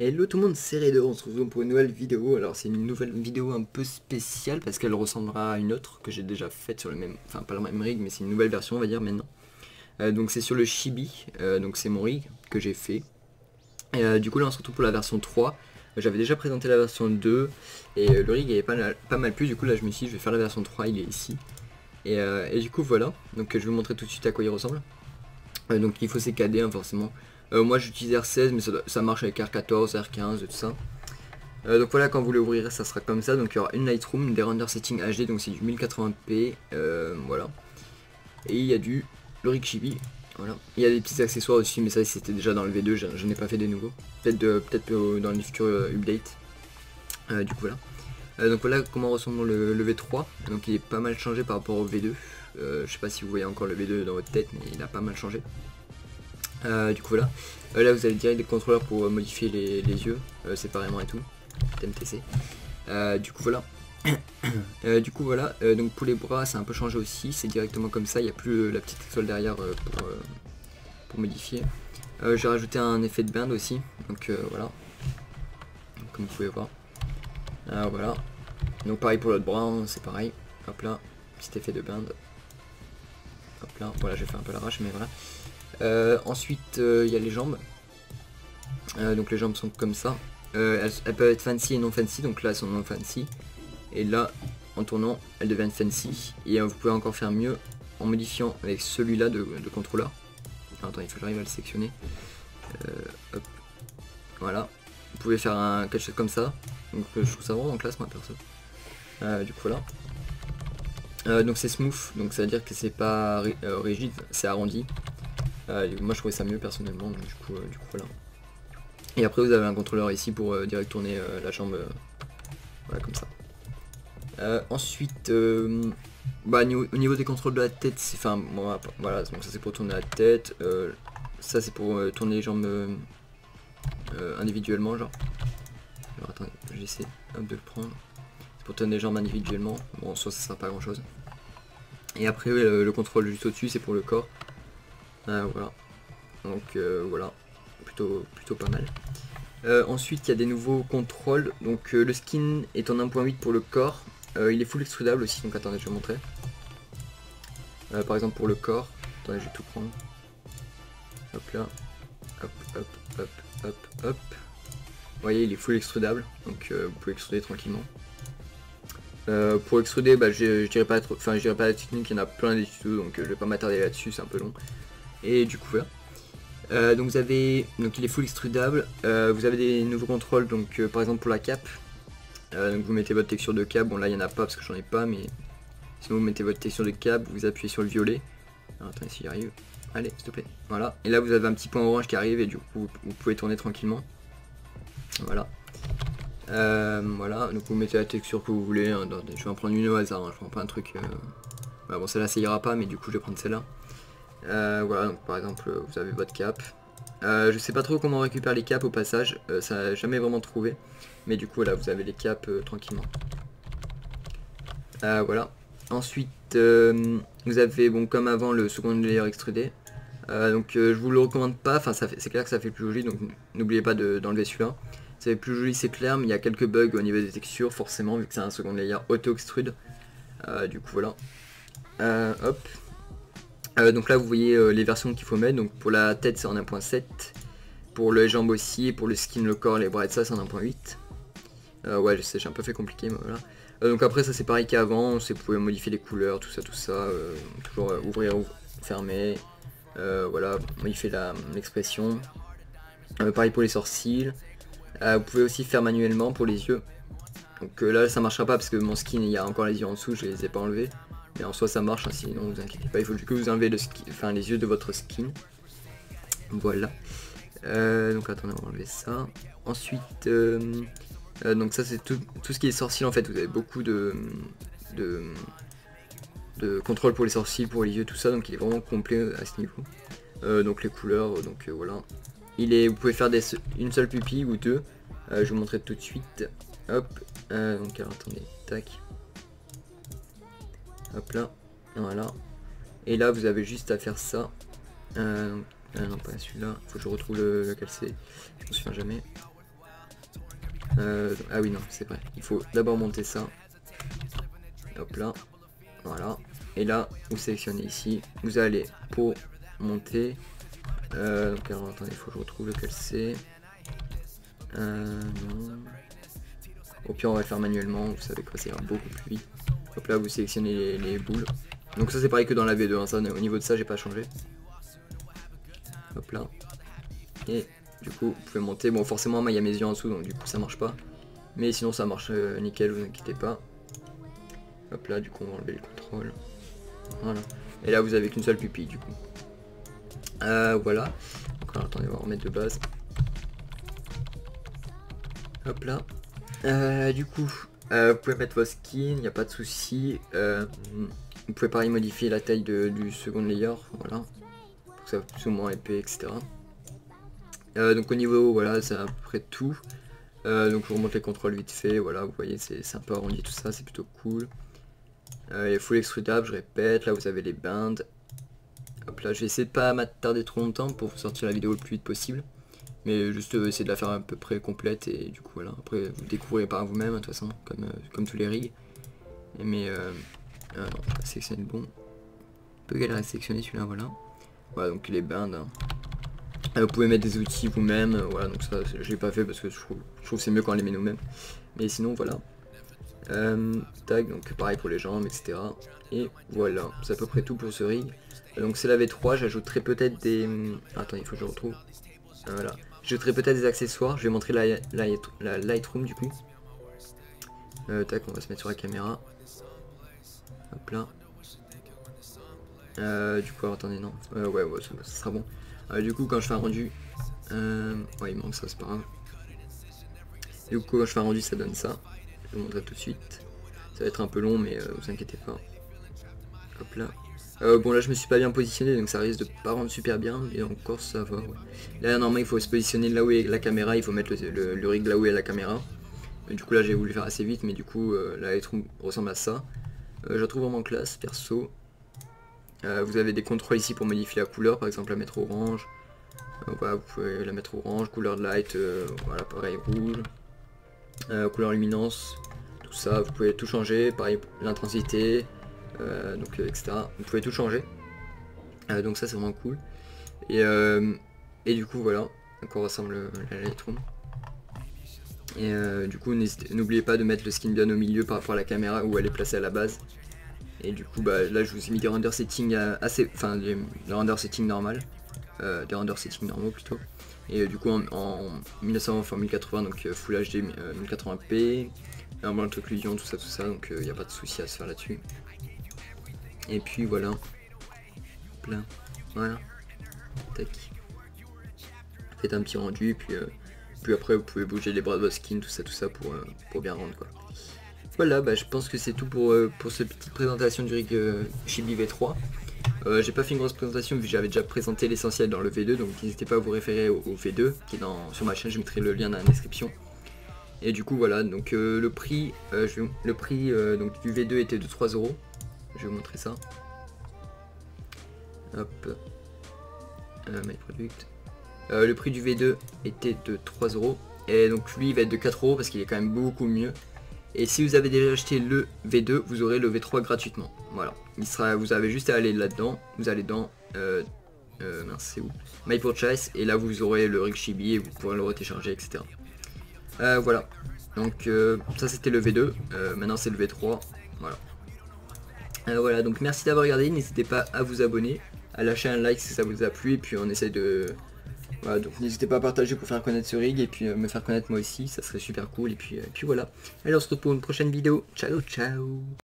Hello tout le monde, c'est Raider, on se retrouve pour une nouvelle vidéo. Alors c'est une nouvelle vidéo un peu spéciale parce qu'elle ressemblera à une autre que j'ai déjà faite sur le même, enfin pas le même rig mais c'est une nouvelle version on va dire maintenant. Donc c'est sur le Chibi, donc c'est mon rig que j'ai fait. Et du coup là on se retrouve pour la version 3. J'avais déjà présenté la version 2 et le rig avait pas mal plu, du coup là je me suis dit je vais faire la version 3, il est ici. Et du coup voilà, donc je vais vous montrer tout de suite à quoi il ressemble. Donc il faut ses KD hein, forcément. Moi j'utilise R16 mais ça marche avec R14, R15 et tout ça. Donc voilà, quand vous l'ouvrirez ça sera comme ça. Donc il y aura une Lightroom, des render settings HD, donc c'est du 1080p, voilà. Et il y a le rig Chibi, voilà. Il y a des petits accessoires aussi mais ça c'était déjà dans le V2, je n'ai pas fait des nouveaux. Peut-être dans les futurs updates. Du coup voilà. Donc voilà comment ressemble le V3. Donc il est pas mal changé par rapport au V2. Je sais pas si vous voyez encore le V2 dans votre tête mais il a pas mal changé. Du coup voilà, là vous avez direct des contrôleurs pour modifier les yeux séparément et tout, TMTC. Du coup voilà, donc pour les bras c'est un peu changé aussi, c'est directement comme ça, il n'y a plus la petite étoile derrière pour modifier. J'ai rajouté un effet de bend aussi, donc voilà, comme vous pouvez voir. Voilà, donc pareil pour l'autre bras, hein, c'est pareil, hop là, petit effet de bend. Hop là, voilà j'ai fait un peu l'arrache mais voilà. Ensuite il y a les jambes, donc les jambes sont comme ça, elles peuvent être fancy et non fancy, donc là elles sont non fancy, et là en tournant elles deviennent fancy, et vous pouvez encore faire mieux en modifiant avec celui-là de contrôleur. Alors, attends, il faut que j'arrive à le sélectionner, hop, voilà, vous pouvez faire quelque chose comme ça, donc je trouve ça vraiment classe moi perso. Du coup voilà, donc c'est smooth, donc ça veut dire que c'est pas rigide, c'est arrondi. Moi je trouvais ça mieux personnellement, donc du coup voilà. Et après vous avez un contrôleur ici pour direct tourner la jambe, voilà comme ça. Ensuite, au niveau des contrôles de la tête, enfin bon, voilà, donc ça c'est pour tourner la tête, ça c'est pour tourner les jambes individuellement, genre. Alors attendez, j'essaie de le prendre. C'est pour tourner les jambes individuellement, bon en soi ça sert pas à grand chose. Et après le contrôle juste au-dessus c'est pour le corps. Voilà, donc voilà, plutôt pas mal. Ensuite il y a des nouveaux contrôles, donc le skin est en 1.8 pour le corps, il est full extrudable aussi, donc attendez je vais vous montrer. Par exemple pour le corps, attendez je vais tout prendre, hop là, hop hop hop hop hop, vous voyez il est full extrudable, donc vous pouvez extruder tranquillement. Pour extruder, je dirais pas trop, enfin je dirais pas la technique, il y en a plein des tutos, donc je vais pas m'attarder là-dessus, c'est un peu long. Et du coup voilà. Donc vous avez, donc il est full extrudable, vous avez des nouveaux contrôles, donc par exemple pour la cape, donc vous mettez votre texture de cape, bon là il n'y en a pas parce que j'en ai pas, mais sinon vous mettez votre texture de cape, vous appuyez sur le violet, alors attendez s'il arrive, allez s'il te plaît, voilà, et là vous avez un petit point orange qui arrive et du coup vous pouvez tourner tranquillement, voilà. Voilà, donc vous mettez la texture que vous voulez, hein, je vais en prendre une au hasard, hein, je prends pas un truc, bon celle-là ça ira pas mais du coup je vais prendre celle-là. Voilà, donc par exemple vous avez votre cap. Je sais pas trop comment on récupère les caps au passage, ça n'a jamais vraiment trouvé. Mais du coup là vous avez les caps tranquillement. Voilà. Ensuite vous avez bon comme avant le second layer extrudé. Donc je vous le recommande pas, enfin c'est clair que ça fait plus joli, donc n'oubliez pas d'enlever celui-là. Ça fait plus joli c'est clair, mais il y a quelques bugs au niveau des textures forcément vu que c'est un second layer auto extrude. Du coup voilà. Hop. Donc là vous voyez les versions qu'il faut mettre, donc pour la tête c'est en 1.7, pour les jambes aussi, et pour le skin, le corps, les bras et ça c'est en 1.8. Ouais je sais j'ai un peu fait compliqué mais voilà. Donc après ça c'est pareil qu'avant, vous pouvez modifier les couleurs, tout ça, toujours ouvrir, fermer, voilà, modifier l'expression. Pareil pour les sourcils, vous pouvez aussi faire manuellement pour les yeux. Donc là ça marchera pas parce que mon skin il y a encore les yeux en dessous, je les ai pas enlevés. Mais en soi ça marche, hein, sinon vous inquiétez pas, il faut que vous enlevez les yeux de votre skin. Voilà. Donc attendez, on va enlever ça. Ensuite, donc ça c'est tout ce qui est sourcil en fait, vous avez beaucoup de contrôle pour les sourcils, pour les yeux, tout ça, donc il est vraiment complet à ce niveau. Donc les couleurs, donc voilà. Vous pouvez faire une seule pupille ou deux, je vais vous montrer tout de suite. Hop, donc alors attendez, tac. Hop là, voilà. Et là vous avez juste à faire ça. Non pas celui-là, faut que je retrouve lequel c'est. Je me souviens jamais. Ah oui non c'est vrai, il faut d'abord monter ça. Hop là, voilà. Et là vous sélectionnez ici, vous allez pour monter. Donc alors attendez, il faut que je retrouve lequel c'est. Non. Au pire on va le faire manuellement, vous savez quoi, ça ira beaucoup plus vite. Hop là vous sélectionnez les boules. Donc ça c'est pareil que dans la V2, hein, ça, au niveau de ça j'ai pas changé. Hop là. Et du coup vous pouvez monter, bon forcément moi il y a mes yeux en dessous donc du coup ça marche pas. Mais sinon ça marche nickel, vous inquiétez pas. Hop là du coup on va enlever les contrôles. Voilà. Et là vous avez qu'une seule pupille du coup. Voilà. Donc alors, attendez, on va remettre de base. Hop là. Du coup, vous pouvez mettre vos skins, il n'y a pas de souci. Vous pouvez pareil modifier la taille du second layer, voilà, pour que ça soit plus ou moins épais, etc. Donc au niveau, voilà, c'est à peu près tout. Donc je vous remonte les contrôles vite fait, voilà, vous voyez, c'est un peu arrondi tout ça, c'est plutôt cool. Et full extrudable, je répète, là vous avez les bandes. Hop là, je vais essayer de pas m'attarder trop longtemps pour vous sortir la vidéo le plus vite possible. Mais juste essayer de la faire à peu près complète et du coup voilà, après vous découvrez par vous-même de toute façon, comme tous les rigs. Mais non, je vais sélectionner le bon. Un peu galère à sélectionner celui-là, voilà. Voilà donc les bandes. Hein. Vous pouvez mettre des outils vous-même, voilà donc ça je l'ai pas fait parce que je trouve que c'est mieux quand on les met nous-mêmes. Mais sinon voilà. Tac, donc pareil pour les jambes, etc. Et voilà, c'est à peu près tout pour ce rig. Donc c'est la V3, j'ajouterai peut-être des... Attends, il faut que je retrouve. Voilà. J'ajouterai peut-être des accessoires, je vais montrer la Lightroom du coup. Tac, on va se mettre sur la caméra. Hop là. Du coup, alors, attendez, non. Ouais, ça sera bon. Du coup, quand je fais un rendu... ouais, il manque ça, c'est pas grave. Du coup, quand je fais un rendu, ça donne ça. Je vous montrerai tout de suite. Ça va être un peu long, mais vous inquiétez pas. Hop là. Bon, là, je me suis pas bien positionné, donc ça risque de pas rendre super bien, mais encore ça va. Ouais. Là, normalement, il faut se positionner là où est la caméra, il faut mettre le rig là où est la caméra. Et du coup, là, j'ai voulu faire assez vite, mais du coup, la Lightroom ressemble à ça. Je la trouve vraiment classe, perso. Vous avez des contrôles ici pour modifier la couleur, par exemple la mettre orange. Voilà, vous pouvez la mettre orange, couleur de light, voilà, pareil, rouge. Couleur luminance, tout ça, vous pouvez tout changer, pareil, l'intensité, donc etc. Vous pouvez tout changer. Donc ça c'est vraiment cool. Et du coup voilà, à quoi ressemble la Lightroom. Et du coup n'oubliez pas de mettre le skin bien au milieu par rapport à la caméra où elle est placée à la base. Et du coup bah là je vous ai mis des render settings assez, enfin des render settings normal, des render settings normaux plutôt. Et du coup en 1920 x 1080 donc Full HD 1080p, normal occlusion, tout ça, donc il n'y a pas de souci à se faire là-dessus. Et puis voilà, plein, voilà, tac. Faites un petit rendu, puis après vous pouvez bouger les bras de votre skin, tout ça pour bien rendre quoi. Voilà, bah, je pense que c'est tout pour cette petite présentation du rig Chibi V3. J'ai pas fait une grosse présentation vu que j'avais déjà présenté l'essentiel dans le V2, donc n'hésitez pas à vous référer au V2 qui est sur ma chaîne, je mettrai le lien dans la description. Et du coup voilà, donc le prix, donc, du V2 était de 3 €. Je vais vous montrer ça. Hop. My Product. Le prix du V2 était de 3 €. Et donc lui il va être de 4 € parce qu'il est quand même beaucoup mieux. Et si vous avez déjà acheté le V2, vous aurez le V3 gratuitement. Voilà. Vous avez juste à aller là-dedans. Vous allez dans... mince, c'est où? My Purchase. Et là, vous aurez le rig Chibi et vous pourrez le retécharger, etc. Voilà. Donc, ça, c'était le V2. Maintenant, c'est le V3. Voilà. Voilà, donc merci d'avoir regardé. N'hésitez pas à vous abonner, à lâcher un like si ça vous a plu. Et puis, on essaie de... Voilà, donc n'hésitez pas à partager pour faire connaître ce rig et puis me faire connaître moi aussi, ça serait super cool. Et puis voilà. Allez, on se retrouve pour une prochaine vidéo. Ciao, ciao.